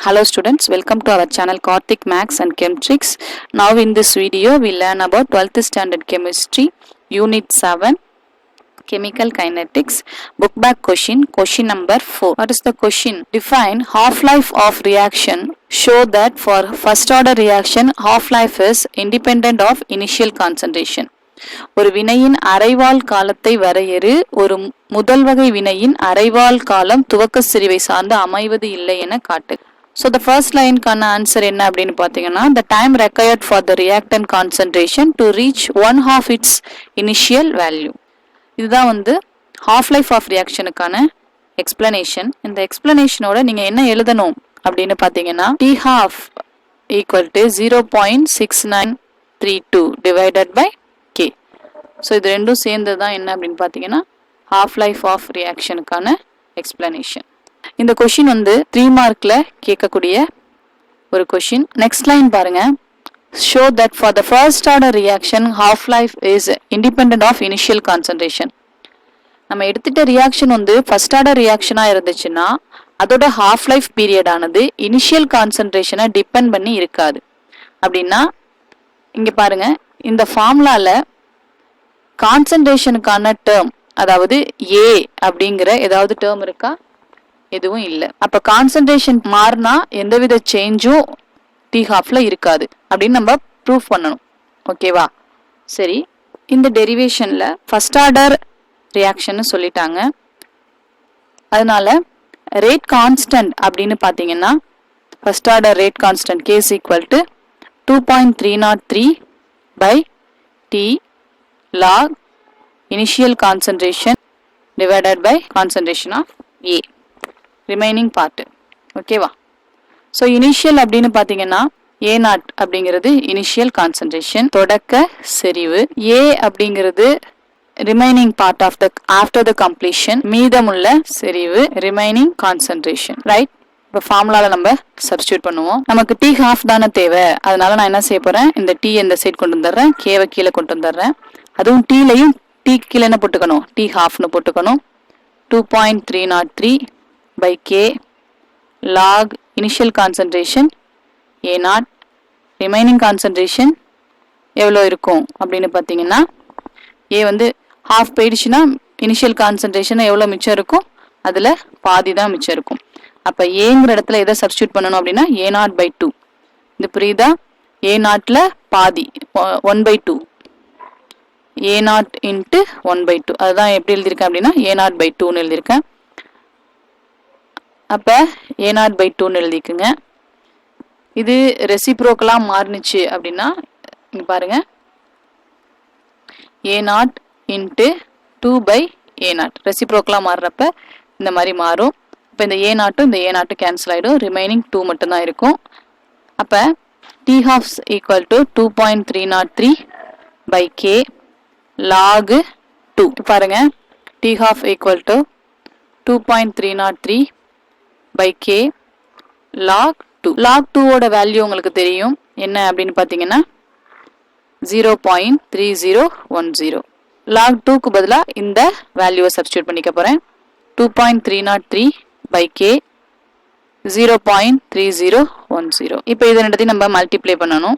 Hello students, welcome to our channel Karthik Max and Chem Tricks. Now in this video we learn about 12th standard chemistry unit 7 chemical kinetics book back question number 4. What is the question? Define half-life of reaction. Show that for first order reaction half-life is independent of initial concentration. ஒரு வினையின் அரைவால் காலத்தை வரையறு. ஒரு முதல் வகை வினையின் அரைவால் காலம் துவக்க செறிவை சார்ந்து அமைவது இல்லை என காட்டு. So the first line கான ஆன்சர் என்ன அப்படின்னு பார்த்தீங்கன்னா the time required for the reactant concentration to reach 1/2 its initial value. இதுதான் half life of reactionக்கான explanation. இந்த explanationோட நீங்க என்ன எழுதணும் அப்படின்னு பார்த்தீங்கன்னா T half equal to 0.6932 divided by K. So இது ரெண்டும் சேர்ந்தது தான் என்ன அப்படின்னு பார்த்தீங்கன்னா half life of reactionக்கான explanation. இந்த கொஷின் 3 மார்க்ல கேட்கக்கூடிய ஒரு கொஷின். நெக்ஸ்ட் லைன் பாருங்க. Show that for the first order reaction half life is independent of initial concentration. நம்ம எடுத்துட்ட ரியாக்ஷன் ஃபர்ஸ்ட் ஆர்டர் ரியாக்ஷனா இருந்துச்சுன்னா அதோட ஹாஃப் லைஃப் பீரியட் ஆனது இனிஷியல் கான்சன்ட்ரேஷனை டிபெண்ட் பண்ணி இருக்காது. அப்படின்னா இங்க பாருங்க, இந்த ஃபார்முலால கான்சன்ட்ரேஷனுக்கான டேர்ம், அதாவது ஏ அப்படிங்கிற ஏதாவது டேர்ம் இருக்கா? எதுவும் இல்லை. அப்ப கான்சன்ட்ரேஷன் மாறினா எந்தவித சேஞ்சும் டி ஹாஃப்ல இருக்காது அப்படின்னு நம்ம ப்ரூவ் பண்ணணும். ஓகேவா? சரி, இந்த டெரிவேஷன்ல ஃபர்ஸ்ட் ஆர்டர் ரியாக்ஷன் சொல்லிட்டாங்க. அதனால ரேட் கான்ஸ்டன்ட் அப்படின்னு பாத்தீங்கன்னா first order rate constant K is equal to 2.303 by T log initial concentration divided by concentration of A. Remaining part. ஓகேவா? ஸோ இனிஷியல் அப்படின்னு பார்த்தீங்கன்னா A0 அப்படிங்கிறது இனிஷியல் கான்சன்ட்ரேஷன், தொடக்க செறிவு. A அப்படிங்கிறது remaining part of the after the completion, மீதமுள்ள செறிவு, remaining concentration. Right? இப்போ ஃபார்முலால நம்ம சப்ஸ்டியூட் பண்ணுவோம். நமக்கு T ஹாஃப் தானே தேவை. அதனால நான் என்ன செய்ய போறேன், இந்த T இந்த சைட் கொண்டு வந்துடுறேன், Kவை கீழே கொண்டு வந்துடுறேன். அதுவும் Tலையும் T கீழே என்ன போட்டுக்கணும், T ஹாஃப்னு போட்டுக்கணும். 2.303 by K log initial concentration A0, remaining concentration எவ்வளோ இருக்கும் அப்படின்னு பார்த்தீங்கன்னா A half போயிடுச்சுன்னா இனிஷியல் கான்சன்ட்ரேஷன் எவ்வளோ மிச்சம் இருக்கும், அதில் பாதி தான் மிச்சம் இருக்கும். அப்போ ஏங்கிற இடத்துல எதை சப்ஸ்டியூட் பண்ணணும் அப்படின்னா A0/2. இது புரியுதா? A0ல பாதி 1/2, A0 into 1/2. அதுதான் எப்படி எழுதியிருக்கேன் அப்படின்னா A0/2ன்னு எழுதியிருக்கேன். அப்ப A0/2ன்னு எழுதிக்குங்க. இது ரெசிப்ரோக்கலா மாறுனுச்சு அப்படின்னா இங்க பாருங்க, A0 into 2/A0 ரெசிப்ரோக்கலா மாறுறப்ப இந்த மாதிரி மாறும். இப்போ இந்த A0 இந்த A0 கேன்சல் ஆயிடும், ரிமைனிங் 2 மட்டும் தான் இருக்கும். அப்ப T half equal to 2.303 by K log 2. பாருங்க, T half equal to 2.303 by K log 2. log 2 ஓட வேல்யூ உங்களுக்கு தெரியும் என்ன அப்படின்னு பார்த்தீங்கன்னா 0.3010. log 2க்கு பதிலா இந்த வேல்யூவை சப்ஸ்டியூட் பண்ணிக்க போறேன். 2.303 by K 0.3010. இப்போ இது ரெண்டுத்தையும் நம்ம மல்டிப்ளை பண்ணணும்.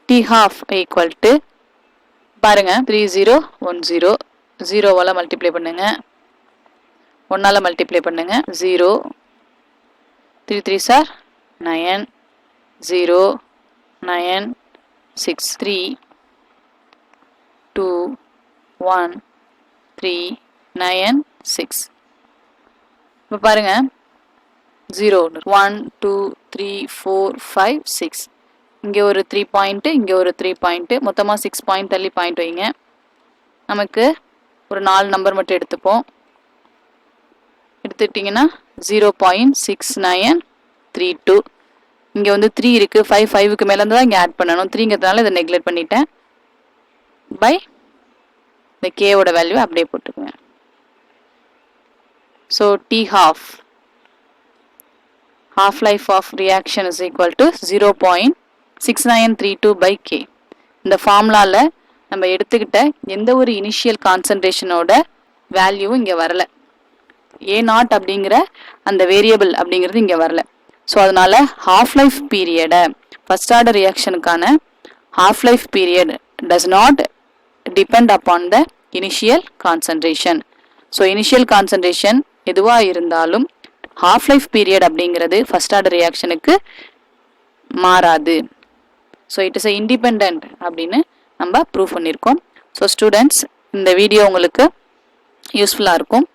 T half equal to பாருங்க 3010, 0வால மல்டிப்ளை பண்ணுங்க, 1ஆல மல்டிப்ளை பண்ணுங்க, 0 3 3 சார் 9 0 9 6 3 2 1 3 9 6. இப்போ பாருங்க 0 1 2 3 4 5 6. இங்கே ஒரு 3 பாயிண்ட், இங்கே ஒரு 3 பாயிண்ட், மொத்தமாக 6 பாயிண்ட் தள்ளி பாயிண்ட் வைங்க. நமக்கு ஒரு 4 நம்பர் மட்டும் எடுத்துப்போம். எடுத்துட்டிங்கன்னா 0.6932. இங்கே 3 இருக்கு, 5க்கு மேலே இருந்தால் இங்கே ஆட் பண்ணணும். 3ங்கிறதுனால இதை நெக்லெக்ட் பண்ணிட்டேன். பை இந்த கேவோட வேல்யூ அப்படியே போட்டுக்குவேன். So T half life of reaction is equal to 0.6932 by K. இந்த ஃபார்முலால நம்ம எடுத்துக்கிட்ட எந்த ஒரு இனிஷியல் கான்சன்ட்ரேஷனோட வேல்யூவும் இங்கே வரல. A0 அப்படிங்கிற அந்த வேரியபிள் அப்படிங்கிறது இங்கே வரல. ஸோ அதனால ஹாஃப் லைஃப் பீரியடை ஃபர்ஸ்ட் ஆர்டர் ரியாக்ஷனுக்கான half life period does not depend upon the initial concentration. So initial concentration எதுவா இருந்தாலும் half life period அப்படிங்கிறது first order reactionக்கு மாறாது. So it is a independent அப்படின்னு நம்ம ப்ரூவ் பண்ணியிருக்கோம். ஸோ ஸ்டூடெண்ட்ஸ், இந்த வீடியோ உங்களுக்கு யூஸ்ஃபுல்லாக இருக்கும்.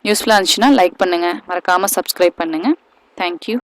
யூஸ்ஃபுல்லாக இருந்துச்சுன்னா லைக் பண்ணுங்கள், மறக்காமல் சப்ஸ்கிரைப் பண்ணுங்கள். தேங்க்யூ.